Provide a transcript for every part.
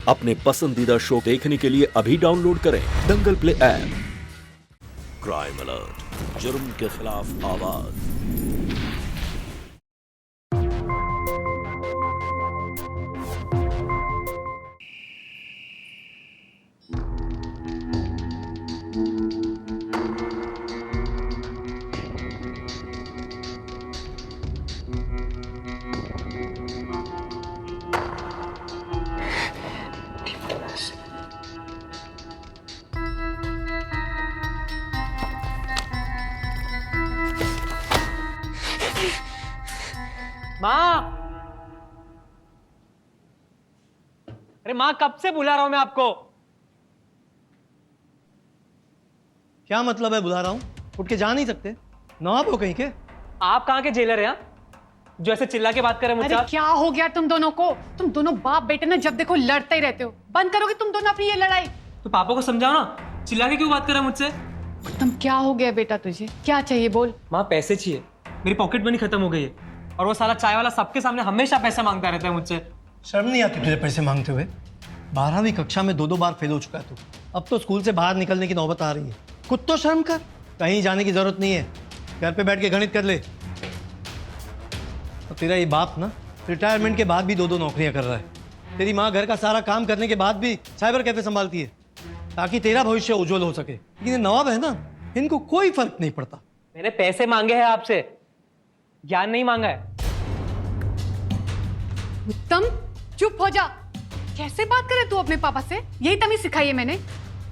अपने पसंदीदा शो देखने के लिए अभी डाउनलोड करें दंगल प्ले ऐप। क्राइम अलर्ट, जुर्म के खिलाफ आवाज। माँ, अरे माँ, कब से बुला रहा हूं मैं आपको। क्या मतलब है बुला रहा हूं? उठ के जा नहीं सकते? नवाब हो कहीं के? आप कहाँ के जेलर हैं हाँ? जो ऐसे चिल्ला के बात कर रहे हैं मुझसे। अरे क्या हो गया तुम दोनों को? तुम दोनों बाप बेटे ना जब देखो लड़ते ही रहते हो। बंद करोगे तुम दोनों अपनी ये लड़ाई? तो पापा को समझाओ ना, चिल्ला के क्यों बात कर रहे हैं मुझसे। तुम क्या हो गया बेटा, तुझे क्या चाहिए बोल। माँ, पैसे चाहिए, मेरी पॉकेट मनी खत्म हो गई है और वो साला चाय वाला सबके सामने हमेशा पैसा मांगता रहता है मुझसे। शर्म नहीं आती तुझे पैसे मांगते हुए? 12वीं कक्षा में 2-2 बार फेल हो चुका है तू। अब तो स्कूल से बाहर निकलने की नौबत आ रही है। खुद तो शर्म कर। कहीं जाने की जरूरत नहीं है, घर पे बैठ के गणित कर ले। और तेरा ये बाप ना रिटायरमेंट के बाद भी 2-2 नौकरियां कर रहा है। तेरी माँ घर का सारा काम करने के बाद भी साइबर कैफे संभालती है ताकि तेरा भविष्य उज्जवल हो सके। लेकिन ये नवाब है ना, इनको कोई फर्क नहीं पड़ता। मैंने पैसे मांगे हैं आपसे, ज्ञान नहीं मांगा है। उत्तम चुप हो जा। कैसे बात करे तू अपने पापा से? यही तमीज सिखाई है मैंने।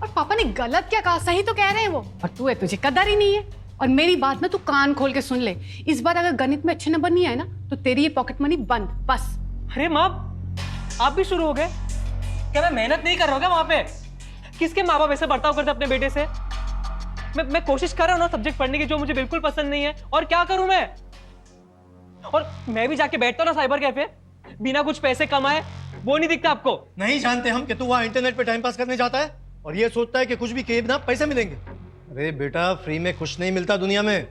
और पापा ने गलत क्या कहा? सही तो कह रहे हैं वो। और तू है, तुझे कदर ही नहीं है। और मेरी बात ना तू कान खोल के सुन ले। इस बार अगर गणित में अच्छे नंबर नहीं आए ना तो तेरी ये पॉकेट मनी बंद, बस। अरे माँ, आप भी शुरू हो गए क्या? मैं मेहनत नहीं कर रहा हूँ क्या वहां पे? किसके माँ बाप ऐसे बर्ताव करते अपने बेटे से? मैं कोशिश कर रहा हूँ ना सब्जेक्ट पढ़ने की जो मुझे बिल्कुल पसंद नहीं है, और क्या करूं मैं? और मैं भी जाके बैठता हूँ ना साइबर कैफे, बिना कुछ पैसे कमाए। वो नहीं दिखता आपको? नहीं जानते हम कि तू वहां इंटरनेट पे टाइम पास करने जाता है और ये सोचता है कि कुछ भी किए बिना पैसे मिलेंगे। अरे बेटा, फ्री में कुछ नहीं मिलता दुनिया में,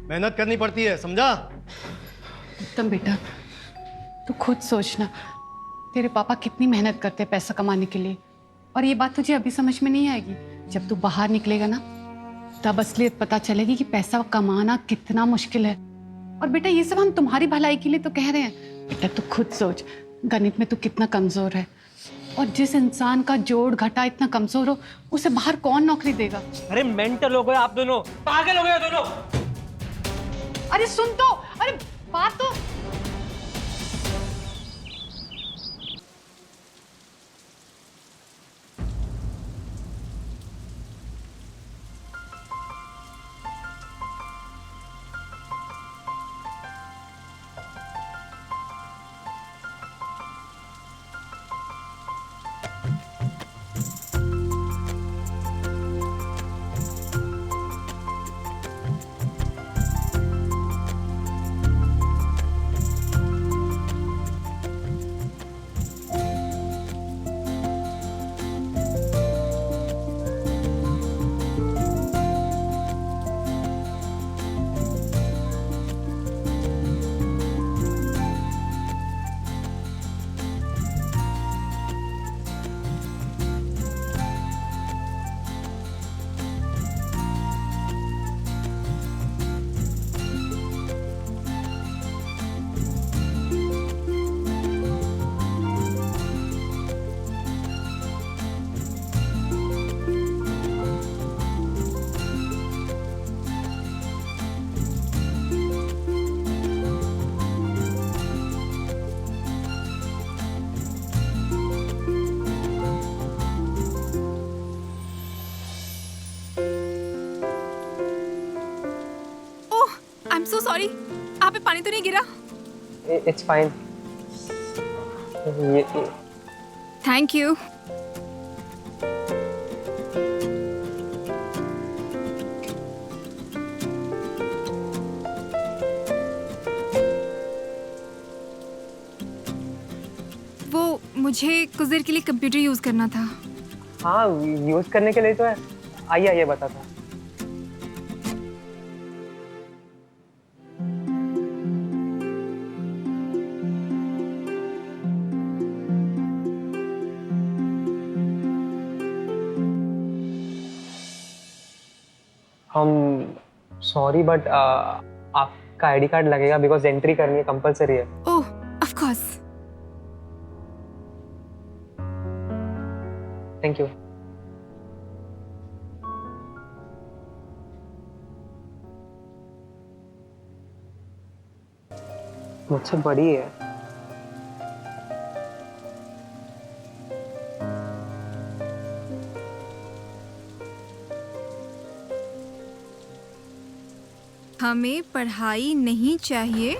मेहनत करनी पड़ती है, समझा? उत्तम बेटा, तू खुद सोचना, तेरे पापा कितनी मेहनत करते हैं पैसा कमाने के लिए। और ये बात तुझे अभी समझ में नहीं आएगी। जब तू बाहर निकलेगा ना तब असलियत पता चलेगी कि पैसा कमाना कितना मुश्किल है। और बेटा, ये सब हम तुम्हारी भलाई के लिए तो कह रहे हैं। बेटा तू खुद सोच, गणित में तू कितना कमजोर है। और जिस इंसान का जोड़ घटा इतना कमजोर हो, उसे बाहर कौन नौकरी देगा? अरे मेंटल हो गए आप दोनों, पागल हो गए दोनों। अरे सुन तो, अरे बात तो। I am so sorry. आप पे पानी तो नहीं गिरा? It's fine. Thank you. वो मुझे कुछ देर के लिए कंप्यूटर यूज करना था। हाँ, यूज करने के लिए तो है। आइए आइए, बताता हूँ। हम सॉरी बट आपका आईडी कार्ड लगेगा बिकॉज एंट्री करनी है, कंपलसरी है। ओह ऑफ कोर्स। Thank you. मुझसे बड़ी है। हमें पढ़ाई नहीं चाहिए,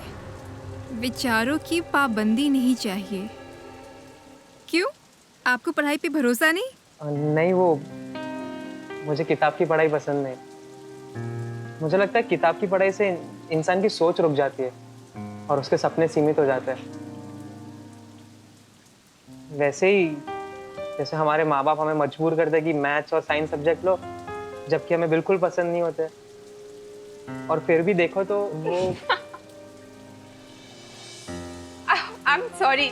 विचारों की पाबंदी नहीं चाहिए। क्यों? आपको पढ़ाई पे भरोसा नहीं? नहीं, वो मुझे किताब की पढ़ाई पसंद नहीं। मुझे लगता है किताब की पढ़ाई से इंसान की सोच रुक जाती है और उसके सपने सीमित हो जाते हैं। वैसे ही जैसे हमारे माँ बाप हमें मजबूर करते हैं कि मैथ्स और साइंस सब्जेक्ट लो, जबकि हमें बिल्कुल पसंद नहीं होते, और फिर भी देखो तो वो आई एम सॉरी,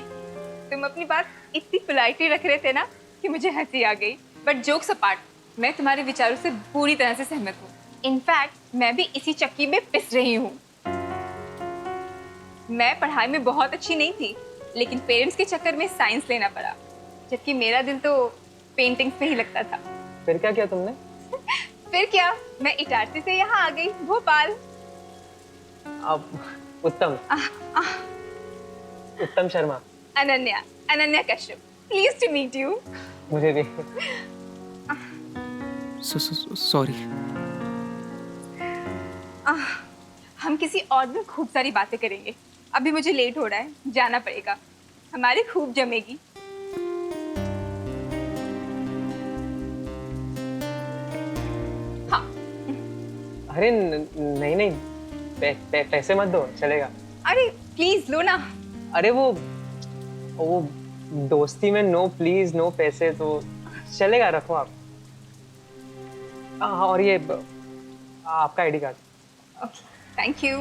तुम अपनी बात इतनी पोलाइटली रख रहे थे ना कि मुझे हंसी आ गई। बट जोक्स अपार्ट, मैं तुम्हारे विचारों से पूरी तरह से सहमत हूँ। इनफैक्ट मैं भी इसी चक्की में पिस रही हूँ। मैं पढ़ाई में बहुत अच्छी नहीं थी, लेकिन पेरेंट्स के चक्कर में साइंस लेना पड़ा, जबकि मेरा दिल तो पेंटिंग्स में ही लगता था। फिर क्या किया तुमने? फिर क्या, मैं इटारसी से यहाँ आ गई, भोपाल। अब Uttam Uttam Sharma. Ananya Kashyap, please to meet you. मुझे भी। सॉरी। हम किसी और दिन खूब सारी बातें करेंगे। अभी मुझे लेट हो रहा है, जाना पड़ेगा। हमारी खूब जमेगी। हाँ। अरे नहीं नहीं, पैसे मत दो, चलेगा। अरे प्लीज लो ना। अरे वो दोस्ती में नो प्लीज नो पैसे, तो चलेगा, रखो आप। हाँ, और ये आपका ID card. Okay, thank you.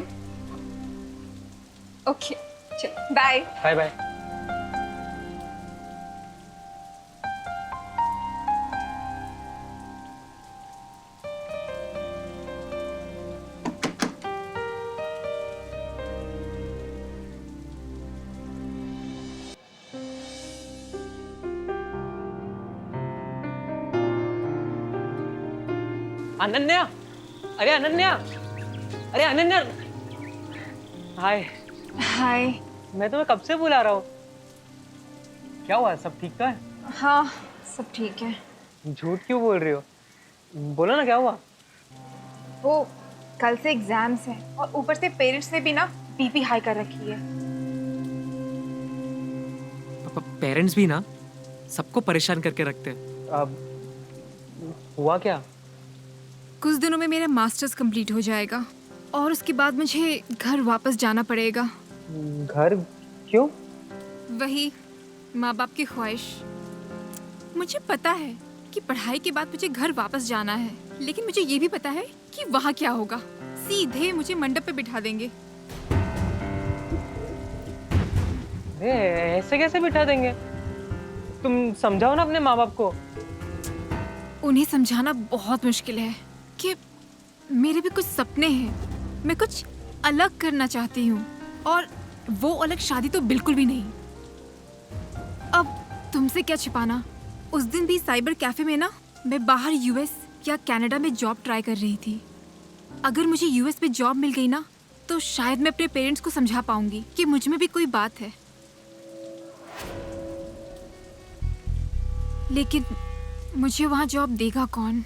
Okay, चलो बाय। Bye bye. अनन्या, अरे अनन्या, अरे अनन्या, हाय। हाय। मैं तुम्हें कब से बुला रहा हूँ। क्या हुआ, सब ठीक तो है? हाँ, सब ठीक है। झूठ क्यों बोल रही हो? बोलो ना, क्या हुआ? वो कल से एग्जाम्स हैं और ऊपर से पेरेंट्स ने भी ना बीपी हाई कर रखी है। पेरेंट्स भी ना सबको परेशान करके रखते हैं। अब हुआ क्या? कुछ दिनों में मेरा मास्टर्स कंप्लीट हो जाएगा और उसके बाद मुझे घर वापस जाना पड़ेगा। घर? क्यों? वही माँ बाप की ख्वाहिश। मुझे पता है कि पढ़ाई के बाद मुझे घर वापस जाना है, लेकिन मुझे ये भी पता है कि वहाँ क्या होगा। सीधे मुझे मंडप पे बिठा देंगे। ऐसे कैसे बिठा देंगे? तुम समझाओ ना अपने माँ बाप को। उन्हें समझाना बहुत मुश्किल है कि मेरे भी कुछ सपने हैं, मैं कुछ अलग करना चाहती हूँ, और वो अलग शादी तो बिल्कुल भी नहीं। अब तुमसे क्या छिपाना, उस दिन भी साइबर कैफे में ना मैं बाहर यूएस या कनाडा में जॉब ट्राई कर रही थी। अगर मुझे यूएस में जॉब मिल गई ना, तो शायद मैं अपने पेरेंट्स को समझा पाऊंगी कि मुझ में भी कोई बात है। लेकिन मुझे वहाँ जॉब देगा कौन?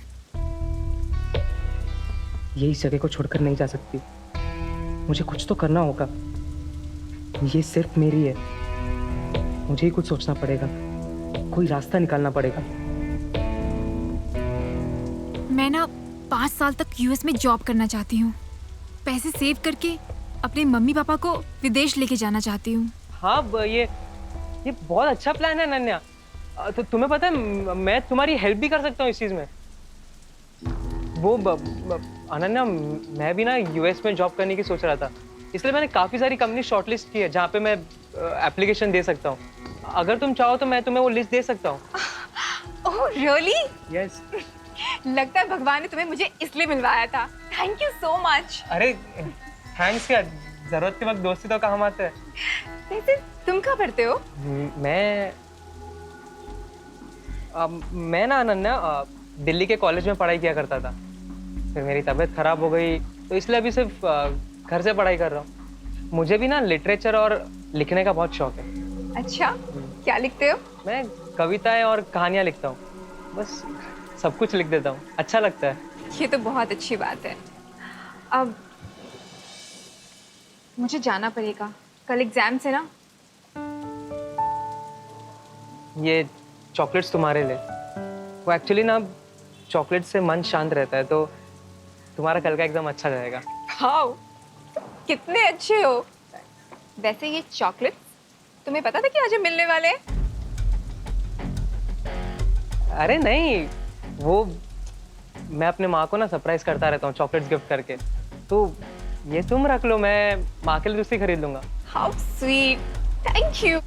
ये इस जगह को छोड़कर नहीं जा सकती। मुझे कुछ तो करना होगा। ये सिर्फ मेरी है। मुझे ही कुछ सोचना पड़ेगा, कोई रास्ता निकालना पड़ेगा। मैं ना 5 साल तक यूएस में जॉब करना चाहती हूँ। पैसे सेव करके अपने मम्मी पापा को विदेश लेके जाना चाहती हूँ। हाँ, ये बहुत अच्छा प्लान है अनन्या। तो तुम्हें पता है, मैं तुम्हारी हेल्प भी कर सकता हूँ इस चीज़ में। वो अनन्या, मैं भी ना यूएस में जॉब करने की सोच रहा था, इसलिए मैंने काफ़ी सारी कंपनी शॉर्टलिस्ट की है जहाँ पे मैं एप्लीकेशन दे सकता हूँ। अगर तुम चाहो तो मैं तुम्हें वो लिस्ट दे सकता हूँ। Oh really? यस। लगता है भगवान ने तुम्हें मुझे इसलिए मिलवाया था। Thank you so much. अरे थैंक्स क्या, जरूरत के वक्त दोस्ती तो काम आते हैं। वैसे तुम क्या पढ़ते हो? मैं ना अनन्या दिल्ली के कॉलेज में पढ़ाई किया करता था, फिर मेरी तबीयत खराब हो गई तो इसलिए अभी सिर्फ घर से पढ़ाई कर रहा हूँ। मुझे भी ना लिटरेचर और लिखने का बहुत शौक है। अच्छा, क्या लिखते हो? मैं कविताएं और कहानियां लिखता हूँ, बस सब कुछ लिख देता हूँ, अच्छा लगता है। ये तो बहुत अच्छी बात है। अब मुझे जाना पड़ेगा, कल एग्जाम से ना। ये चॉकलेट्स तुम्हारे लिए। वो एक्चुअली ना चॉकलेट से मन शांत रहता है, तो तुम्हारा कल का एकदम अच्छा जाएगा। वाओ, कितने अच्छे हो। वैसे ये चॉकलेट तुम्हें पता था कि आज हम मिलने वाले हैं? अरे नहीं, वो मैं अपने माँ को ना सरप्राइज करता रहता हूँ चॉकलेट्स गिफ्ट करके, तो ये तुम रख लो, मैं माँ के लिए दूसरी खरीद लूंगा। How sweet, thank you.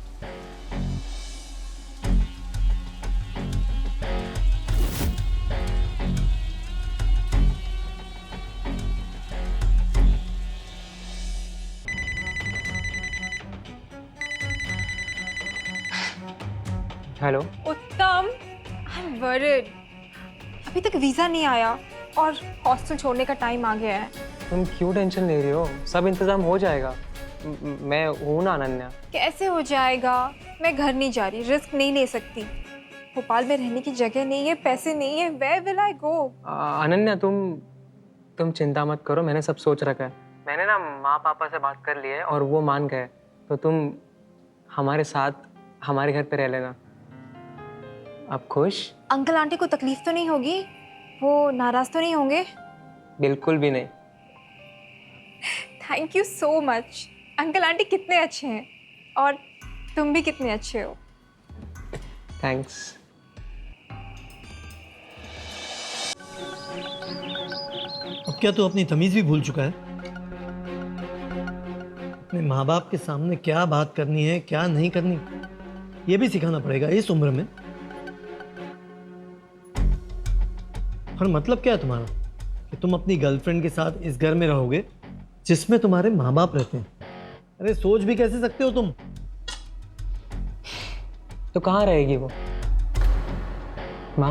Hello. उत्तम, आई एम वरीड। अभी तक वीजा नहीं आया और हॉस्टल छोड़ने का टाइम आ गया है। तुम क्यों टेंशन ले रही हो, सब इंतजाम हो जाएगा। मैं हूं ना अनन्या। कैसे हो जाएगा? मैं घर नहीं जा रही, रिस्क नहीं ले सकती। भोपाल में रहने की जगह नहीं है, पैसे नहीं है, वेयर विल आई गो? अनन्या तुम चिंता मत करो, मैंने सब सोच रखा है। मैंने ना माँ पापा से बात कर ली है और वो मान गए, तो तुम हमारे साथ हमारे घर पे रह लेना। आप खुश? अंकल आंटी को तकलीफ तो नहीं होगी? वो नाराज तो नहीं होंगे? बिल्कुल भी नहीं। Thank you so much. Uncle aunty कितने अच्छे हैं और तुम भी कितने अच्छे हो। थैंक्स। अब क्या तू अपनी तमीज भी भूल चुका है? अपने माँ बाप के सामने क्या बात करनी है, क्या नहीं करनी, ये भी सिखाना पड़ेगा इस उम्र में। और मतलब क्या है तुम्हारा कि तुम अपनी गर्लफ्रेंड के साथ इस घर में रहोगे जिसमें तुम्हारे माँ बाप रहते हैं? अरे सोच भी कैसे सकते हो तुम? तो कहाँ रहेगी वो? माँ,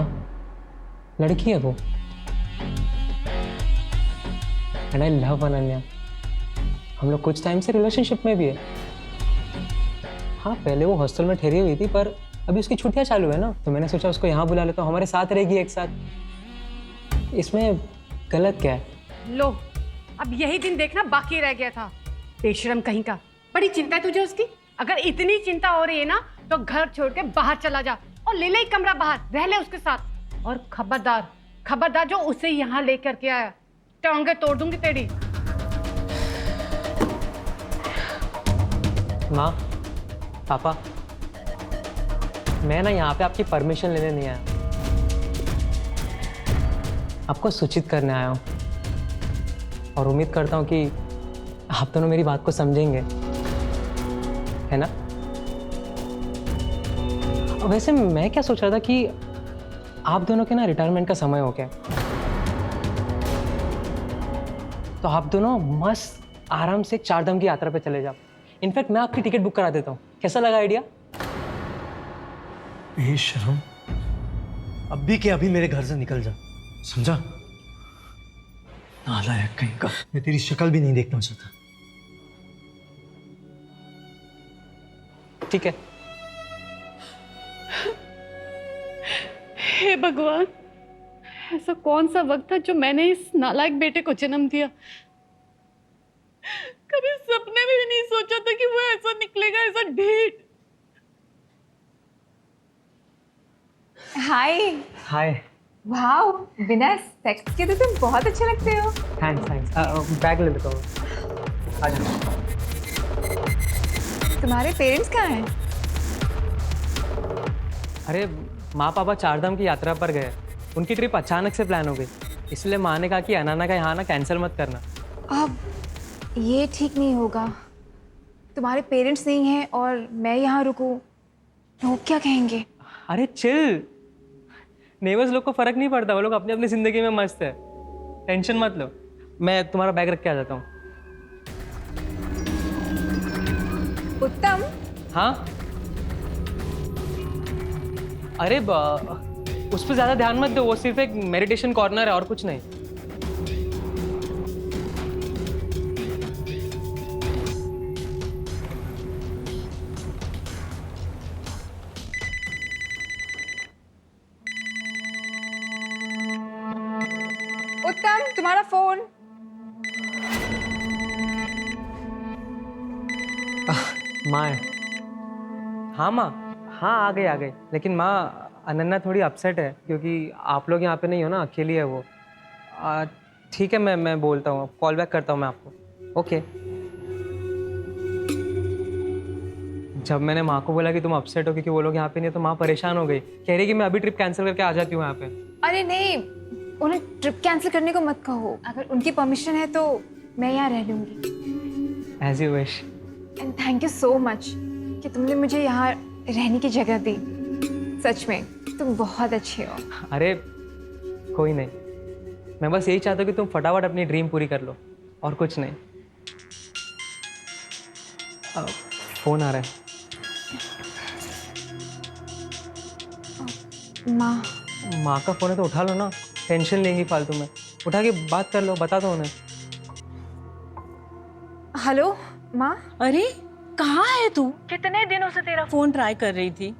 लड़की है वो। And I love Ananya. हम लोग कुछ टाइम से रिलेशनशिप में भी है। हाँ, पहले वो हॉस्टल में ठहरी हुई थी, पर अभी उसकी छुट्टियां चालू है ना, तो मैंने सोचा उसको यहाँ बुला लेता हूँ, हमारे साथ रहेगी एक साथ। इसमें गलत क्या है? लो, अब यही दिन देखना बाकी रह गया था। बेशरम कहीं का। बड़ी चिंता है तुझे उसकी? अगर इतनी चिंता हो रही है ना, तो घर छोड़ के बाहर चला जा और ले ले एक कमरा बाहर, रह ले उसके साथ। और खबरदार, खबरदार जो उसे यहाँ लेकर के आया, टांगे तोड़ दूंगी तेरी। माँ, पापा, मैं ना यहाँ पे आपकी परमिशन लेने नहीं आया, आपको सूचित करने आया हूँ। और उम्मीद करता हूँ कि आप दोनों मेरी बात को समझेंगे, है ना? और वैसे मैं क्या सोच रहा था कि आप दोनों के ना रिटायरमेंट का समय हो गया, तो आप दोनों मस्त आराम से 4 धाम की यात्रा पे चले जाओ। इनफैक्ट मैं आपकी टिकट बुक करा देता हूँ, कैसा लगा आइडिया? बेशरम, अभी के अभी मेरे घर से निकल जा, समझा? नालायक कहीं का, मैं तेरी शक्ल भी नहीं देखना चाहता। ठीक है। हे भगवान, ऐसा कौन सा वक्त था जो मैंने इस नालायक बेटे को जन्म दिया। कभी सपने में भी नहीं सोचा था कि वो ऐसा निकलेगा, ऐसा ढीठ। हाय। हाय। वाओ, बिना स्पेक्स के तो तुम बहुत अच्छे लगते हो। थैंक्स। बैग ले लेता हूँ। आ जाओ। तुम्हारे पेरेंट्स कहाँ हैं? अरे माँ पापा 4 धाम की यात्रा पर गए, उनकी ट्रिप अचानक से प्लान हो गई, इसलिए माँ ने कहा कि अनाना का यहाँ ना कैंसिल मत करना। अब ये ठीक नहीं होगा। तुम्हारे पेरेंट्स नहीं हैं और मैं यहाँ रुकूं, लोग क्या कहेंगे? अरे चिल, नेबर्स लोग को फर्क नहीं पड़ता, वो लोग अपनी अपनी जिंदगी में मस्त है, टेंशन मत लो। मैं तुम्हारा बैग रख के आ जाता हूँ। उत्तम, हाँ अरे उस पर ज्यादा ध्यान मत दो, वो सिर्फ एक मेडिटेशन कॉर्नर है और कुछ नहीं। उत्तम, तुम्हारा फोन। माँ है। हाँ माँ, हाँ आ गई। लेकिन माँ, अनन्या थोड़ी अपसेट है क्योंकि आप लोग यहाँ पे नहीं हो ना, अकेली है वो। ठीक है, मैं बोलता हूँ, कॉल बैक करता हूँ मैं आपको। ओके। जब मैंने माँ को बोला कि तुम अपसेट हो क्योंकि वो लोग यहाँ पे नहीं है, तो माँ परेशान हो गई, कह रही कि मैं अभी ट्रिप कैंसिल करके आ जाती हूँ यहाँ पे। अरे नहीं, उन्हें ट्रिप कैंसिल करने को मत कहो। अगर उनकी परमिशन है तो मैं यहाँ रह लूँगी। As you wish. And thank you so much कि तुमने मुझे यहाँ रहने की जगह दी। सच में तुम बहुत अच्छे हो। अरे कोई नहीं, मैं बस यही चाहता हूँ कि तुम फटाफट अपनी ड्रीम पूरी कर लो, और कुछ नहीं। फोन आ रहा है। माँ का फोन है तो उठा लो ना, टेंशन लेंगी फालतू में। उठा के बात कर लो, बता दो उन्हें। हेलो माँ। अरे कहाँ है तू? कितने दिनों से तेरा फोन ट्राई कर रही थी,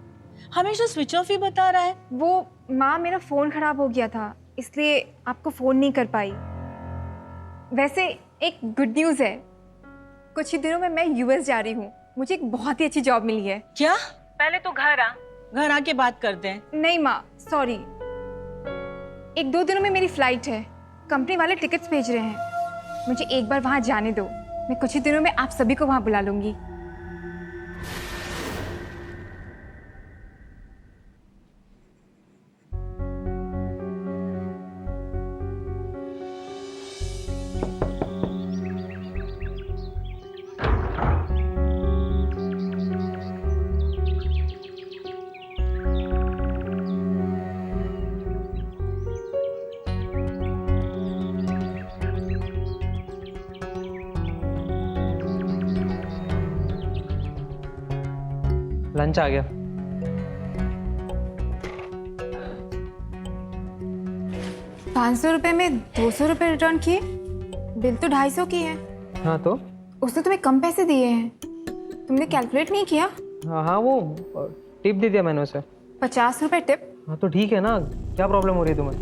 हमेशा स्विच ऑफ ही बता रहा है। वो माँ, मेरा फ़ोन ख़राब हो गया था, इसलिए आपको फ़ोन नहीं कर पाई। वैसे एक गुड न्यूज़ है, कुछ ही दिनों में मैं यूएस जा रही हूँ। मुझे एक बहुत ही अच्छी जॉब मिली है। क्या? पहले तो घर आके बात करते हैं। नहीं माँ, सॉरी, 1-2 दिनों में मेरी फ़्लाइट है, कंपनी वाले टिकट्स भेज रहे हैं। मुझे एक बार वहाँ जाने दो, मैं कुछ ही दिनों में आप सभी को वहाँ बुला लूँगी। लंच आ गया। ₹500 में 200 रुपये रिटर्न किए, बिल तो 250 की है। हाँ तो? उसने तुम्हें कम पैसे दिए हैं, तुमने कैलकुलेट नहीं किया? हाँ वो टिप दे दिया मैंने उसे। 50 रुपये टिप। हाँ तो ठीक है ना, क्या प्रॉब्लम हो रही है तुम्हें?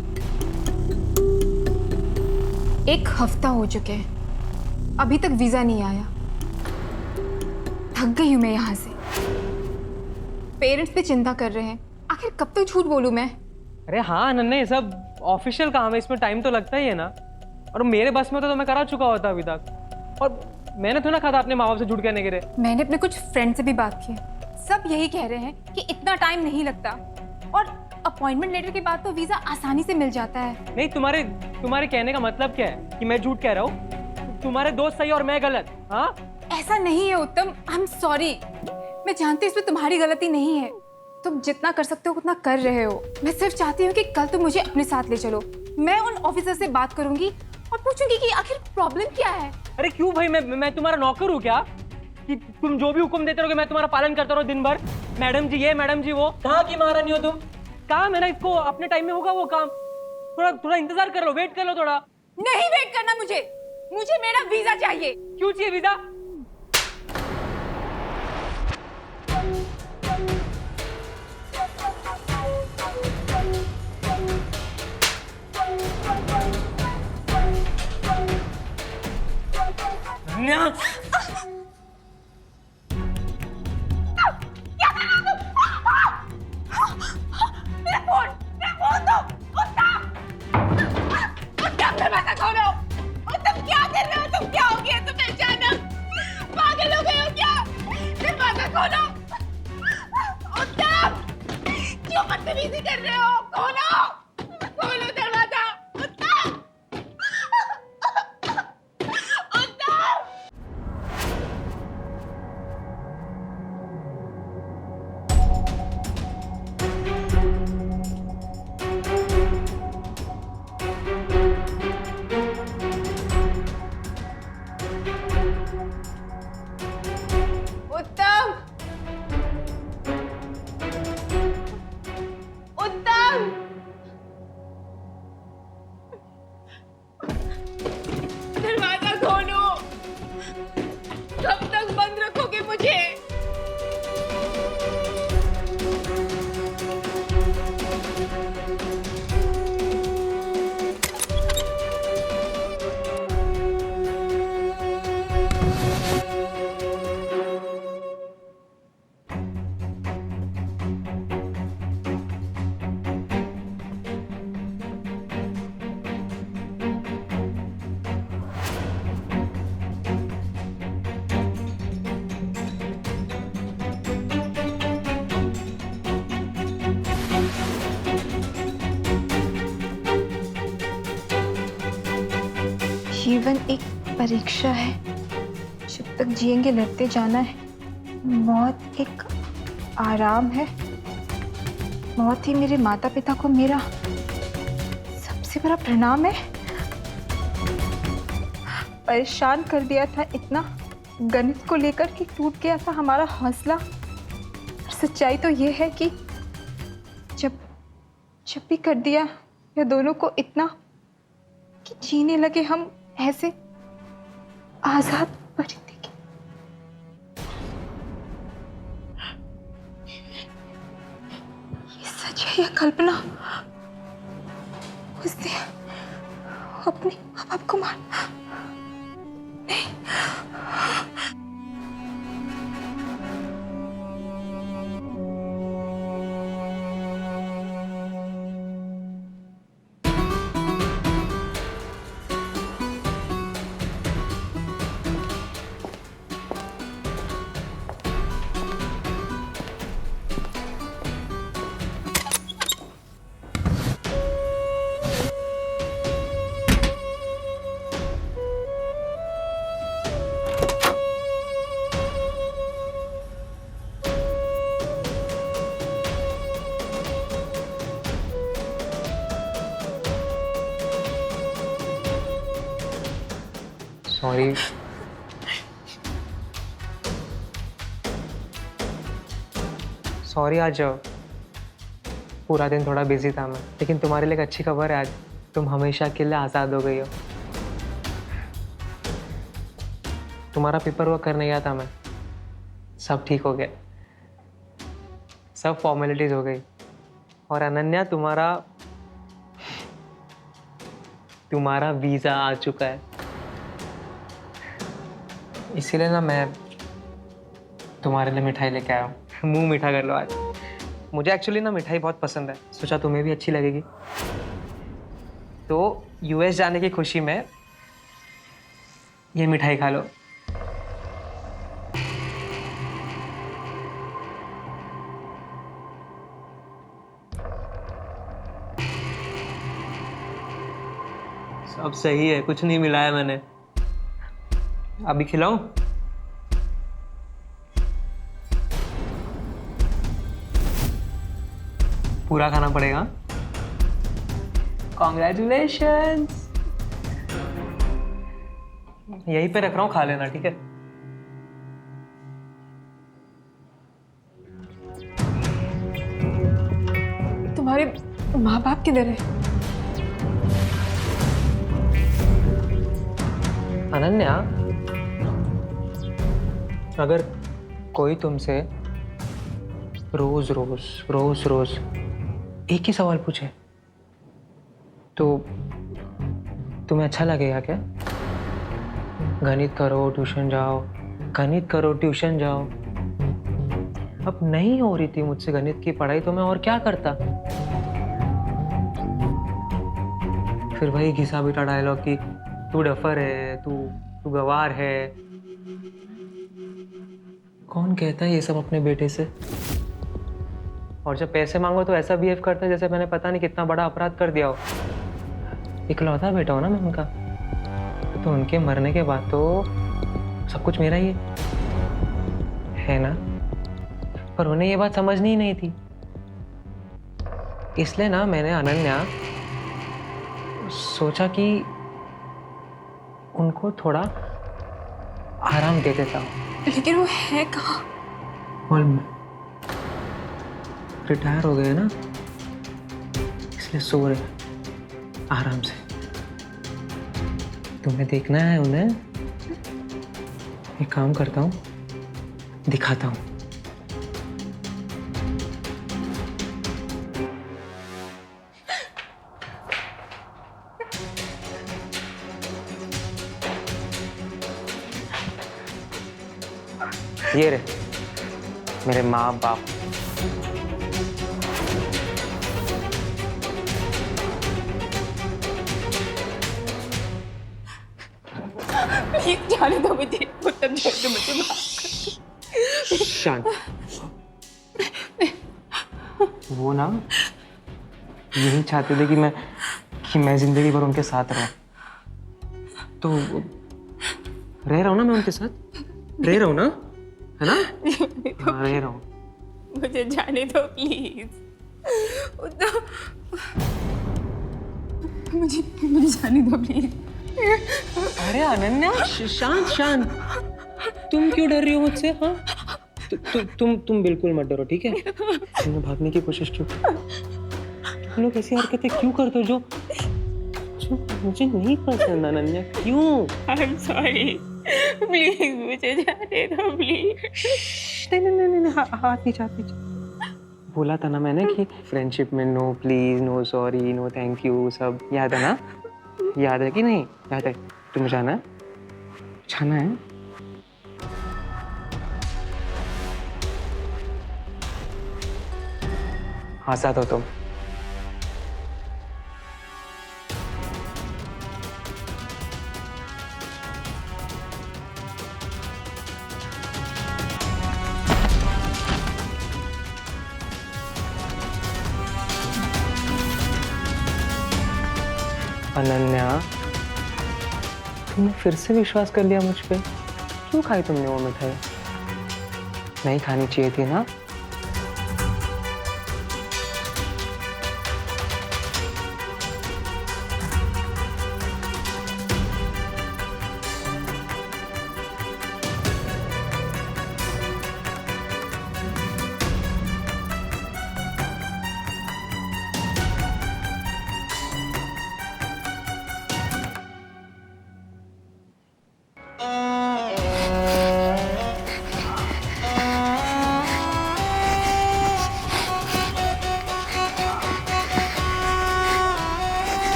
1 हफ्ता हो चुके हैं, अभी तक वीजा नहीं आया। थक गई हूँ मैं यहाँ से। पेरेंट्स भी चिंता कर रहे हैं, आखिर कब तक झूठ बोलूँ मैं? अरे हाँ नन्हे, ये सब ऑफिशियल काम है, इसमें टाइम तो लगता ही है ना। और मेरे बस में तो मैं करा चुका होता अभी तक। और मैंने तो ना कहा था अपने माँ बाप से झूठ कहने के लिए। मैंने अपने कुछ फ्रेंड से भी बात की, सब यही कह रहे हैं कि इतना टाइम नहीं लगता, और अपॉइंटमेंट लेटर के बाद तो वीजा आसानी से मिल जाता है। नहीं, तुम्हारे कहने का मतलब क्या है? कि मैं झूठ कह रहा हूँ, तुम्हारे दोस्त सही और मैं गलत? हाँ ऐसा नहीं है उत्तम, आई एम सॉरी। मैं जानती हूँ इसमें तुम्हारी गलती नहीं है, तुम जितना कर सकते हो उतना कर रहे हो। मैं सिर्फ चाहती हूँ कि कल तुम मुझे अपने साथ ले चलो। मैं उन ऑफिसर से बात करूंगी और पूछूंगी कि आखिर प्रॉब्लम क्या है। अरे क्यों भाई, मैं तुम्हारा नौकर हूँ क्या कि तुम जो भी हुक्म देते रहोगे मैं तुम्हारा पालन करता रहूँ दिन भर? मैडम जी ये, मैडम जी वो, कहाँ की महारानी हो तुम? काम है ना, इसको अपने टाइम में होगा वो काम। थोड़ा इंतजार कर लो, वेट कर लो थोड़ा। नहीं वेट करना मुझे मेरा वीजा चाहिए। क्यों चाहिए वीजा? जीवन एक परीक्षा है, जब तक जिएंगे लड़ते जाना है। मौत एक आराम है। मौत ही मेरे माता पिता को मेरा सबसे बड़ा प्रणाम है। परेशान कर दिया था इतना गणित को लेकर कि टूट गया था हमारा हौसला। और सच्चाई तो ये है कि जब भी कर दिया या दोनों को इतना कि जीने लगे हम ऐसे आजाद परिंदे की। ये सच है या कल्पना? उसने अपने माँ बाप को मार नहीं। सॉरी। सॉरी, आज पूरा दिन थोड़ा बिजी था मैं, लेकिन तुम्हारे लिए एक अच्छी खबर है। आज तुम हमेशा के लिए आज़ाद हो गई हो। तुम्हारा पेपर वर्क करने गया था मैं, सब ठीक हो गया, सब फॉर्मेलिटीज हो गई। और अनन्या, तुम्हारा वीज़ा आ चुका है। इसीलिए ना मैं तुम्हारे लिए मिठाई लेके आया हूँ। मुंह मीठा कर लो आज। मुझे एक्चुअली ना मिठाई बहुत पसंद है, सोचा तुम्हें भी अच्छी लगेगी। तो यूएस जाने की खुशी में ये मिठाई खा लो। सब सही है, कुछ नहीं मिलाया मैंने। अभी खिलाऊं? पूरा खाना पड़ेगा। कॉन्ग्रेचुलेशंस। यहीं पे रख रहा हूँ, खा लेना, ठीक है? तुम्हारे माँ बाप किधर है? अनन्या, अगर कोई तुमसे रोज रोज रोज रोज एक ही सवाल पूछे तो तुम्हें अच्छा लगेगा क्या? गणित करो, ट्यूशन जाओ, गणित करो, ट्यूशन जाओ। अब नहीं हो रही थी मुझसे गणित की पढ़ाई, तो मैं और क्या करता? फिर वही घिसा बीटा डायलॉग कि तू डफर है, तू गवार है। कौन कहता है ये सब अपने बेटे से? और जब पैसे मांगो तो ऐसा बिहेव करता है जैसे मैंने पता नहीं कितना बड़ा अपराध कर दिया हो। इकलौता बेटा हो ना मैं उनका, तो उनके मरने के बाद तो सब कुछ मेरा ही है ना। पर उन्हें ये बात समझनी ही नहीं थी। इसलिए ना मैंने अनन्या सोचा कि उनको थोड़ा आराम दे देता हूँ। लेकिन वो है कहाँ? हॉल में। रिटायर हो गए ना, इसलिए सो रहे आराम से। तुम्हें देखना है उन्हें? एक काम करता हूँ, दिखाता हूँ। ये रे मेरे माँ बाप। प्लीज जाने दो मुझे, उत्तम दर्द मुझे माफ कर। शांत। वो ना यही चाहते थे कि मैं जिंदगी भर उनके साथ रहूं। तो रह रहा हूँ ना मैं उनके साथ, रह रहा हूँ ना, है ना? हाँ, रह रहा हूँ। मुझे जाने दो प्लीज। मुझे जाने दो प्लीज। अरे अनन्या, शांत शांत, तुम क्यों डर रही हो मुझसे? हाँ, तुम बिल्कुल मत डरो, ठीक है? तुमने भागने की कोशिश क्यों की? तुम लोग ऐसी हरकतें क्यों करते हो जो मुझे नहीं पसंद? अनन्या, क्यों? आई एम सॉरी, प्लीज मुझे जाने दो प्लीज। नहीं, हाथ नीचे। बोला था ना मैंने कि फ्रेंडशिप में no please, no sorry, no thank you, सब याद है ना? याद है कि नहीं? याद है? तुम्हें जाना है? जाना है? हाँ, साथ हो तुम। अनन्या, तुमने फिर से विश्वास कर लिया मुझ पे? क्यों खाई तुमने वो मिठाई? नहीं खानी चाहिए थी ना?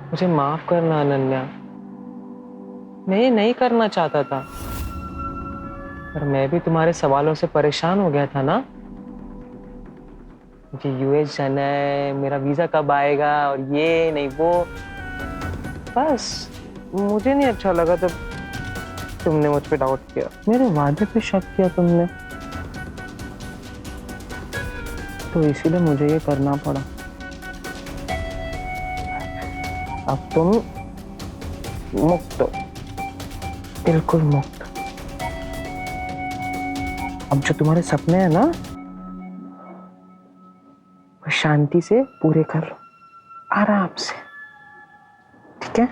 मुझे माफ करना अनन्या, मैं ये नहीं करना चाहता था, पर मैं भी तुम्हारे सवालों से परेशान हो गया था ना। मुझे यूएस जाना है, मेरा वीजा कब आएगा, और ये नहीं वो, बस मुझे नहीं अच्छा लगा तब तुमने मुझ पे डाउट किया, मेरे वादे पे शक किया तुमने, तो इसीलिए मुझे ये करना पड़ा। अब तुम मुक्त हो, बिल्कुल मुक्त। अब जो तुम्हारे सपने हैं ना, वो शांति से पूरे कर लो, आराम से, ठीक है?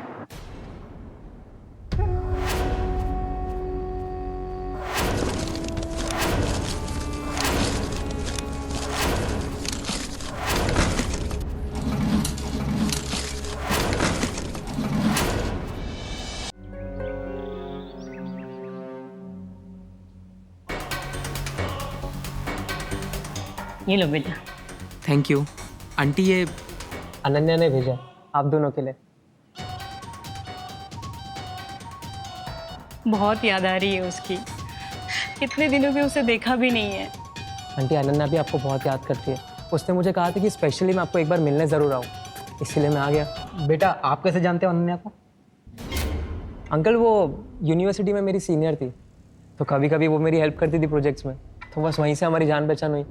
ये लो बेटा। थैंक यू आंटी, ये अनन्या ने भेजा आप दोनों के लिए। बहुत याद आ रही है उसकी, कितने दिनों में उसे देखा भी नहीं है। आंटी, अनन्या भी आपको बहुत याद करती है। उसने मुझे कहा था कि स्पेशली मैं आपको एक बार मिलने ज़रूर आऊँ, इसीलिए मैं आ गया। बेटा, आप कैसे जानते हो अनन्या को? अंकल, वो यूनिवर्सिटी में मेरी सीनियर थी, तो कभी कभी वो मेरी हेल्प करती थी प्रोजेक्ट्स में, तो बस वहीं से हमारी जान पहचान हुई।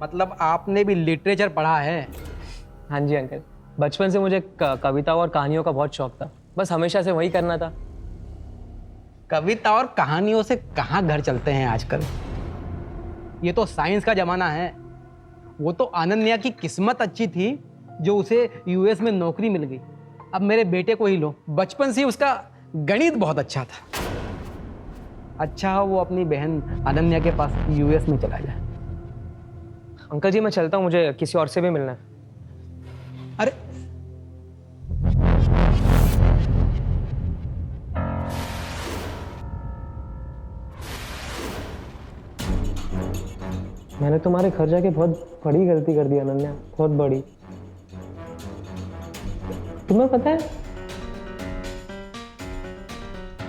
मतलब आपने भी लिटरेचर पढ़ा है? हाँ जी अंकल, बचपन से मुझे कविताओं और कहानियों का बहुत शौक था, बस हमेशा से वही करना था। कविता और कहानियों से कहाँ घर चलते हैं आजकल, ये तो साइंस का जमाना है। वो तो अनन्या की किस्मत अच्छी थी जो उसे यूएस में नौकरी मिल गई। अब मेरे बेटे को ही लो, बचपन से उसका गणित बहुत अच्छा था। अच्छा हो वो अपनी बहन अनन्या के पास यूएस में चला जाए। अंकल जी, मैं चलता हूँ, मुझे किसी और से भी मिलना है। अरे मैंने तुम्हारे घर जाके बहुत बड़ी गलती कर दी अनन्या, बहुत बड़ी। तुम्हें पता है,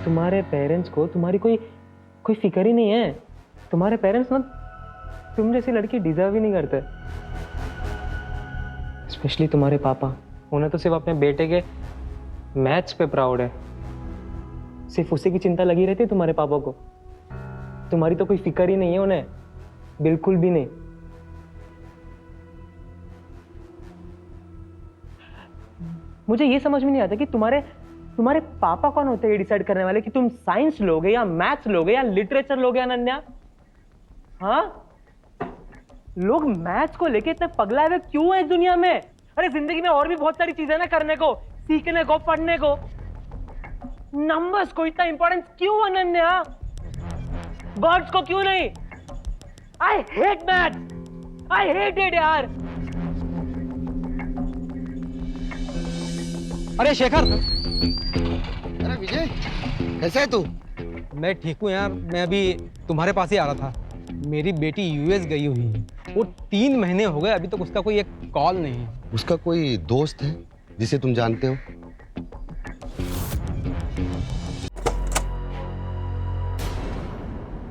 तुम्हारे पेरेंट्स को तुम्हारी कोई फिक्र ही नहीं है। तुम्हारे पेरेंट्स ना तुम जैसी लड़की डिजर्व ही नहीं करते, स्पेशली तुम्हारे पापा। उन्हें तो सिर्फ अपने बेटे के मैथ्स पे प्राउड है, सिर्फ उसी की चिंता लगी रहती है तुम्हारे पापा को। तुम्हारी तो कोई फिक्र ही नहीं है उन्हें, बिल्कुल भी नहीं। मुझे ये समझ में नहीं आता कि तुम्हारे पापा कौन होते हैं ये डिसाइड करने वाले कि तुम साइंस लोगे या मैथ्स लोगे या लिटरेचर लोगे अनन्या? हाँ, लोग मैथ्स को लेके इतने पगला हुए क्यों है इस दुनिया में? अरे जिंदगी में और भी बहुत सारी चीजें ना करने को, सीखने को, पढ़ने को। नंबर्स को इतना इंपॉर्टेंस क्यों अनन्या? वर्ड्स को क्यों नहीं? I hate maths, I hate it यार। अरे शेखर, अरे विजय, कैसा है तू? मैं ठीक हूँ यार। मैं अभी तुम्हारे पास ही आ रहा था। मेरी बेटी यूएस गई हुई है, वो 3 महीने हो गए, अभी तक उसका कोई एक कॉल नहीं है। उसका कोई दोस्त है जिसे तुम जानते हो?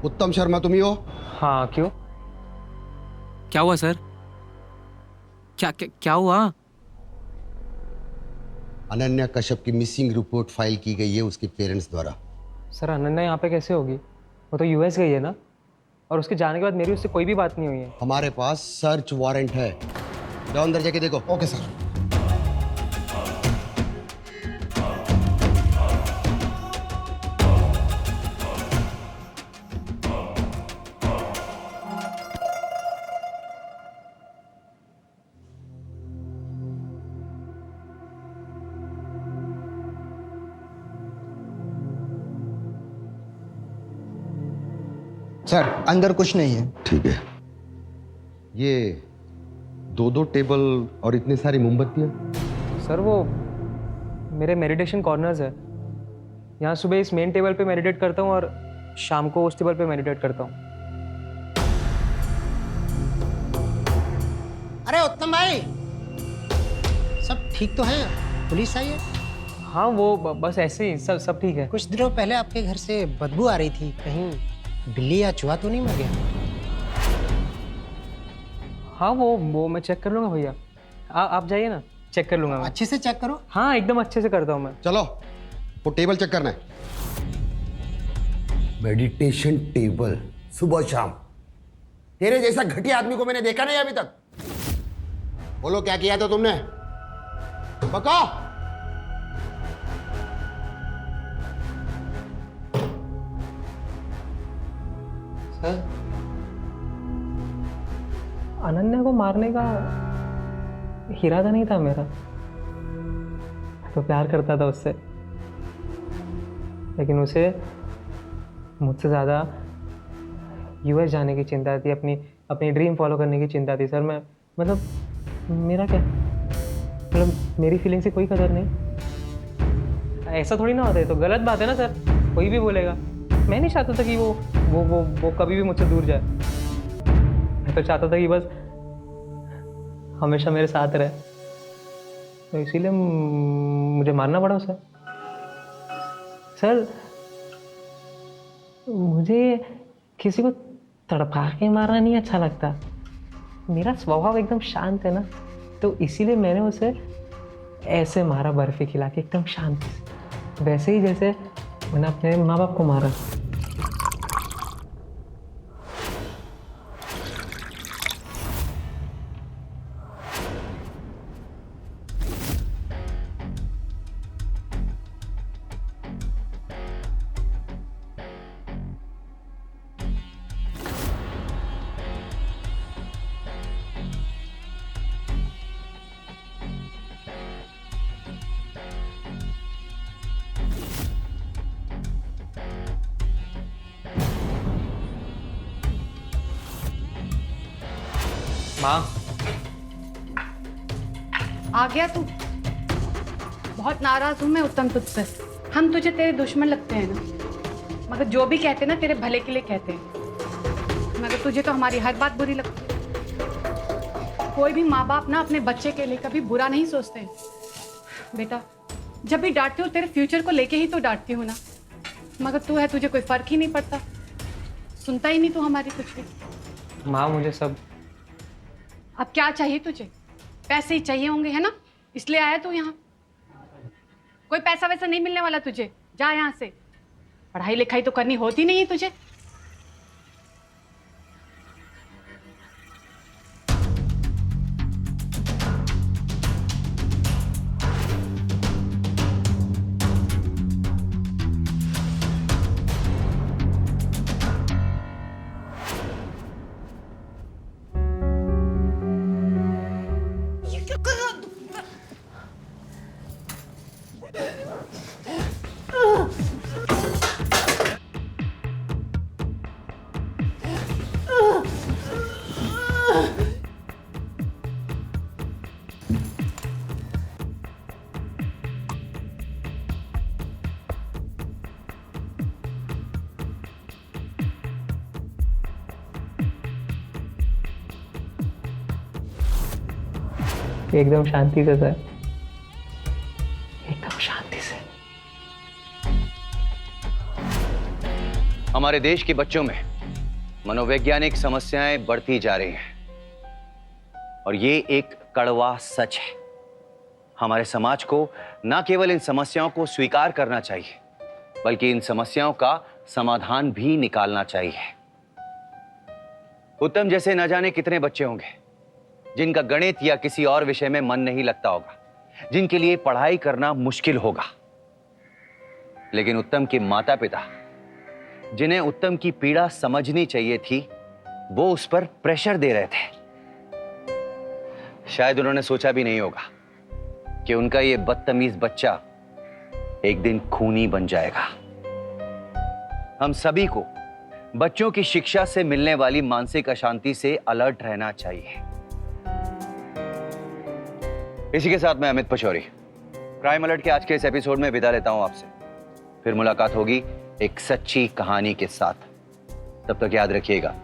उत्तम शर्मा तुम ही हो? हाँ, क्यों? क्या हुआ सर? क्या हुआ? अनन्या कश्यप की मिसिंग रिपोर्ट फाइल की गई है उसके पेरेंट्स द्वारा। सर, अनन्या यहाँ पे कैसे होगी? वो तो यूएस गई है ना, और उसके जाने के बाद मेरी उससे कोई भी बात नहीं हुई है। हमारे पास सर्च वारंट है, जाओ अंदर जाके देखो। Okay sir. सर, अंदर कुछ नहीं है। ठीक है। ये 2-2 टेबल और इतनी सारी मोमबत्तियां? सर, वो मेरे मेडिटेशन कॉर्नर्स है। यहाँ सुबह इस मेन टेबल पे मेडिटेट करता हूँ और शाम को उस टेबल पे मेडिटेट करता हूँ। अरे उत्तम भाई, सब ठीक तो है? पुलिस आई है? हाँ, वो बस ऐसे ही सब ठीक है। कुछ दिनों पहले आपके घर से बदबू आ रही थी, कहीं बिल्ली या चूहा तो नहीं मर गया? हाँ, वो मैं चेक कर लूँगा भैया। आप जाइए ना, चेक कर लूँगा मैं। अच्छे से चेक करो। हाँ, एकदम अच्छे से करता हूँ मैं। चलो, वो टेबल चेक करना है। मेडिटेशन टेबल सुबह शाम। तेरे जैसा घटिया आदमी को मैंने देखा नहीं अभी तक। बोलो क्या किया था तुमने? बताओ। सर, अनन्या को मारने का इरादा नहीं था मेरा। तो प्यार करता था उससे, लेकिन उसे मुझसे ज़्यादा यूएस जाने की चिंता थी, अपनी ड्रीम फॉलो करने की चिंता थी। सर, मैं मतलब मेरा क्या, मतलब मेरी फीलिंग से कोई कदर नहीं। ऐसा थोड़ी ना होता है, तो गलत बात है ना सर, कोई भी बोलेगा। मैं नहीं चाहता था कि वो कभी भी मुझसे दूर जाए। मैं तो चाहता था कि बस हमेशा मेरे साथ रहे, तो इसीलिए मुझे मारना पड़ा उसे। सर, मुझे किसी को तड़पा के मारना नहीं अच्छा लगता। मेरा स्वभाव एकदम शांत है ना, तो इसीलिए मैंने उसे ऐसे मारा, बर्फी खिला के एकदम शांत, वैसे ही जैसे मैंने अपने माँ बाप को मारा। माँ, आ गया तू? बहुत नाराज हूं मैं उत्तम तुझसे। हम तुझे तेरे दुश्मन लगते हैं ना, मगर जो भी कहते हैं ना तेरे भले के लिए कहते हैं, मगर तुझे तो हमारी हर बात बुरी लगती है। कोई भी माँ बाप ना अपने बच्चे के लिए कभी बुरा नहीं सोचते हैं। बेटा, जब भी डांटती हूँ तेरे फ्यूचर को लेके ही तो डांटती हूँ ना, मगर तू है, तुझे कोई फर्क ही नहीं पड़ता, सुनता ही नहीं तू हमारी कुछ भी। माँ, मुझे सब। अब क्या चाहिए तुझे? पैसे ही चाहिए होंगे, है ना? इसलिए आया तू यहाँ। कोई पैसा वैसा नहीं मिलने वाला तुझे, जा यहाँ से। पढ़ाई लिखाई तो करनी होती नहीं है तुझे। एकदम शांति से सर, एकदम शांति से। हमारे देश के बच्चों में मनोवैज्ञानिक समस्याएं बढ़ती जा रही हैं और ये एक कड़वा सच है। हमारे समाज को न केवल इन समस्याओं को स्वीकार करना चाहिए बल्कि इन समस्याओं का समाधान भी निकालना चाहिए। उत्तम जैसे न जाने कितने बच्चे होंगे जिनका गणित या किसी और विषय में मन नहीं लगता होगा, जिनके लिए पढ़ाई करना मुश्किल होगा, लेकिन उत्तम के माता पिता जिन्हें उत्तम की पीड़ा समझनी चाहिए थी वो उस पर प्रेशर दे रहे थे। शायद उन्होंने सोचा भी नहीं होगा कि उनका ये बदतमीज बच्चा एक दिन खूनी बन जाएगा। हम सभी को बच्चों की शिक्षा से मिलने वाली मानसिक अशांति से अलर्ट रहना चाहिए। इसी के साथ मैं अमित पचौरी क्राइम अलर्ट के आज के इस एपिसोड में विदा लेता हूं आपसे। फिर मुलाकात होगी एक सच्ची कहानी के साथ। तब तक याद रखिएगा,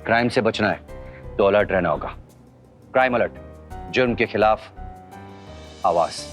क्राइम से बचना है तो अलर्ट रहना होगा। क्राइम अलर्ट, जुर्म के खिलाफ आवाज।